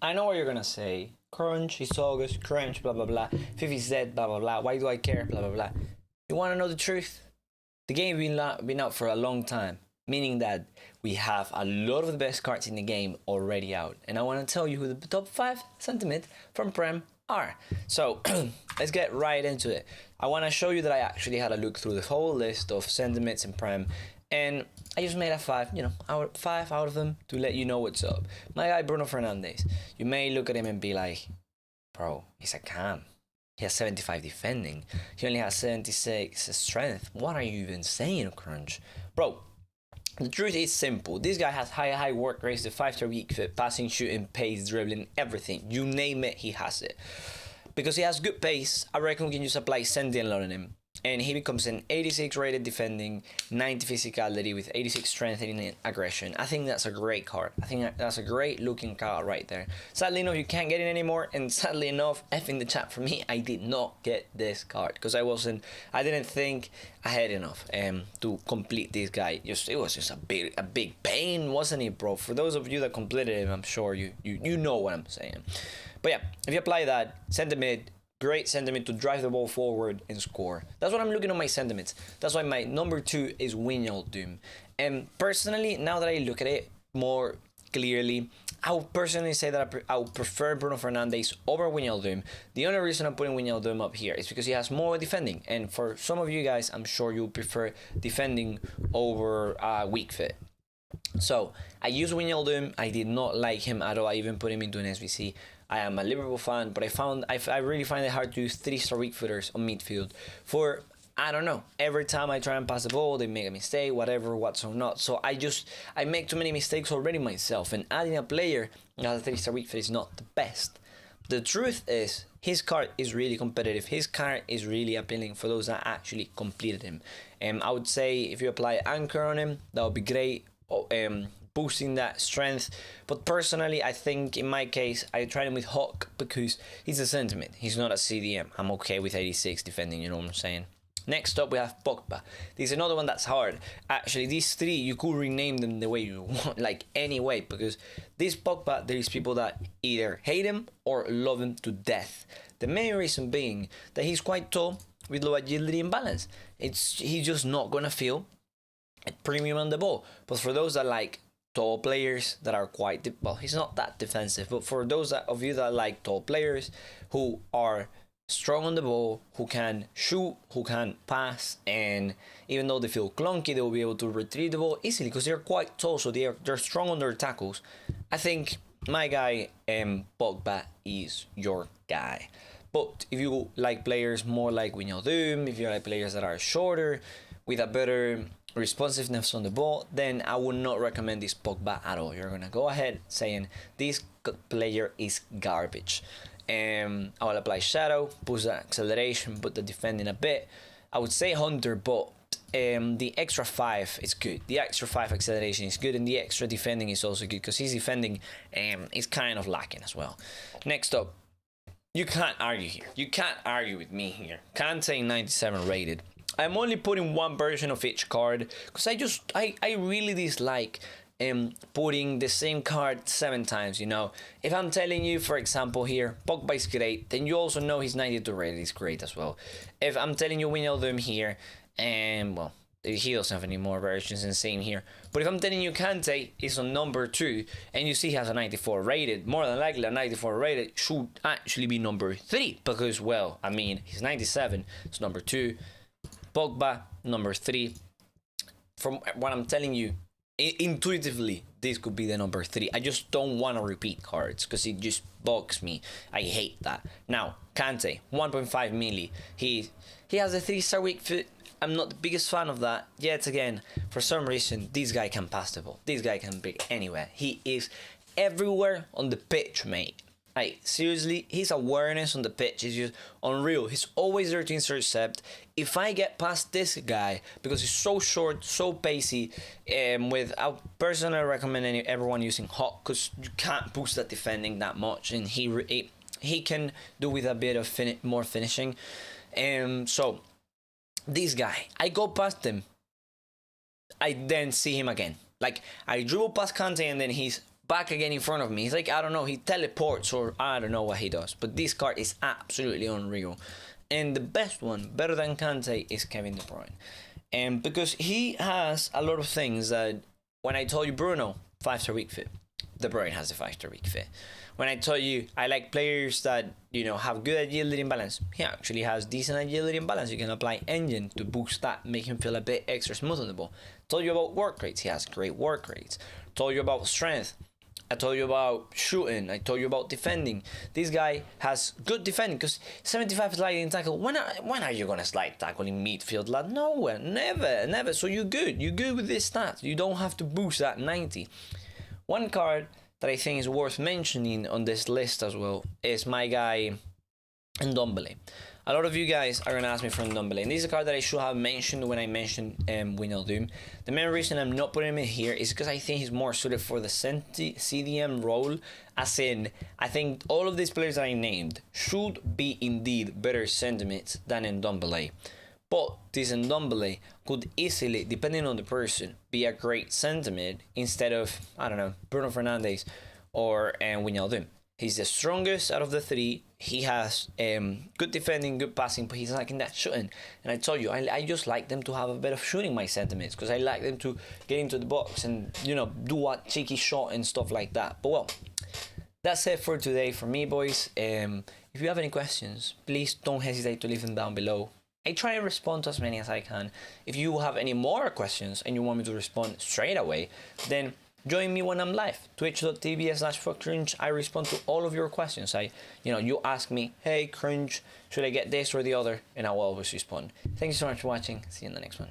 I know what you're gonna say. Crunch, it's August, crunch, blah blah blah. FIFA is dead, blah blah blah. Why do I care, blah blah blah. You wanna know the truth? The game been out for a long time, meaning that we have a lot of the best cards in the game already out. And I wanna tell you who the top 5 sentiment from Prem are. So let's get right into it. I wanna show you that I actually had a look through the whole list of sentiments in Prem, and I just made a 5, five out of them to let you know what's up. My guy Bruno Fernandes. You may look at him and be like, bro, he's a cam. He has 75 defending. He only has 76 strength. What are you even saying, Crunch? Bro, the truth is simple. This guy has high work rates, the 5-star weak fit, passing, shooting, pace, dribbling, everything. You name it, he has it. Because he has good pace, I reckon we can just apply Sending on him. And he becomes an 86 rated defending, 90 physicality with 86 strength and aggression. I think that's a great card. I think that's a great looking card right there. Sadly enough, you can't get it anymore. And sadly enough, F in the chat for me, I did not get this card. Because I didn't think ahead enough to complete this guy. It was just a big pain, wasn't it, bro? For those of you that completed him, I'm sure you know what I'm saying. But yeah, if you apply that, sentiment, great sentiment to drive the ball forward and score. That's what I'm looking at my sentiments. That's why my number 2 is Wijnaldum. And personally, now that I look at it more clearly, I would personally say that I would prefer Bruno Fernandes over Wijnaldum. The only reason I'm putting Wijnaldum up here is because he has more defending. And for some of you guys, I'm sure you prefer defending over weak fit. So I used Wijnaldum. I did not like him at all. I even put him into an SBC. I am a Liverpool fan, but I really find it hard to use 3-star weak footers on midfield. For, I don't know, every time I try and pass the ball, they make a mistake, whatever, what's or not. So I make too many mistakes already myself, and adding a player as a 3-star weak foot is not the best. The truth is, his card is really competitive. His card is really appealing for those that actually completed him. I would say if you apply Anchor on him, that would be great. Boosting that strength, but personally I think in my case I tried him with Hawk because he's a sentiment, he's not a CDM. I'm okay with 86 defending, you know what I'm saying. Next up we have Pogba. This is another one that's hard. Actually these 3 you could rename them the way you want, like any way, because this Pogba, there is people that either hate him or love him to death. The main reason being that he's quite tall with low agility and balance. He's just not gonna feel a premium on the ball. But for those that like tall players that are quite well, he's not that defensive, but for those of you that like tall players who are strong on the ball, who can shoot, who can pass, and even though they feel clunky, they will be able to retrieve the ball easily because they're quite tall, so they're strong on their tackles. I think my guy Pogba is your guy. But if you like players more like Wijnaldum, if you like players that are shorter with a better responsiveness on the ball, then I would not recommend this Pogba at all. You're gonna go ahead saying this player is garbage. I will apply Shadow, boost the acceleration, put the defending a bit. I would say Hunter, but the extra 5 is good. The extra 5 acceleration is good, and the extra defending is also good because his defending is kind of lacking as well. Next up, you can't argue here. You can't argue with me here. Kante 97 rated. I'm only putting one version of each card because I really dislike putting the same card 7 times, you know. If I'm telling you, for example, here, Pogba is great, then you also know his 92 rated is great as well. If I'm telling you Wijnaldum here, well, he doesn't have any more versions, and same here. But if I'm telling you Kante is on number 2, and you see he has a 94 rated, more than likely a 94 rated should actually be number 3, because, well, I mean, he's 97, it's number 2. Pogba, number 3. From what I'm telling you, intuitively, this could be the number 3. I just don't want to repeat cards because it just bugs me. I hate that. Now, Kante, 1.5 milli. He has a 3-star weak foot. I'm not the biggest fan of that. Yet again, for some reason, this guy can pass the ball. This guy can be anywhere. He is everywhere on the pitch, mate. Like, seriously, his awareness on the pitch is just unreal. He's always there to intercept. If I get past this guy, because he's so short, so pacey, I personally recommend everyone using Hawk, because you can't boost that defending that much, and he can do with a bit of more finishing. So, this guy, I go past him, I then see him again. Like, I dribble past Kante, and then he's back again in front of me. He's like, I don't know, he teleports or I don't know what he does. But this card is absolutely unreal. And the best one, better than Kante, is Kevin De Bruyne. And because he has a lot of things that, when I told you Bruno, 5-star weak fit, De Bruyne has a 5-star weak fit. When I told you I like players that, you know, have good agility and balance, he actually has decent agility and balance. You can apply engine to boost that, make him feel a bit extra smooth on the ball. Told you about work rates, he has great work rates. Told you about strength, I told you about shooting, I told you about defending. This guy has good defending because 75 sliding tackle. When are you gonna slide tackle in midfield, lad? Nowhere, never. So you're good with this stat. You don't have to boost that 90. One card that I think is worth mentioning on this list as well is my guy NDOMBELE. A lot of you guys are gonna ask me for NDOMBELE, and this is a card that I should have mentioned when I mentioned Wijnaldum. The main reason I'm not putting him in here is because I think he's more suited for the CDM role, as in, I think all of these players that I named should be indeed better sentiments than NDOMBELE. But this NDOMBELE could easily, depending on the person, be a great sentiment instead of, I don't know, Bruno Fernandes or Wijnaldum. He's the strongest out of the three. He has good defending, good passing, but he's lacking that shooting. And I told you, I just like them to have a bit of shooting, my sentiments, because I like them to get into the box and, you know, do a cheeky shot and stuff like that. But well, that's it for today for me, boys. If you have any questions, please don't hesitate to leave them down below. I try and respond to as many as I can. If you have any more questions and you want me to respond straight away, then join me when I'm live, twitch.tv/cringe. I respond to all of your questions. You ask me, hey, cringe, should I get this or the other? And I will always respond. Thank you so much for watching. See you in the next one.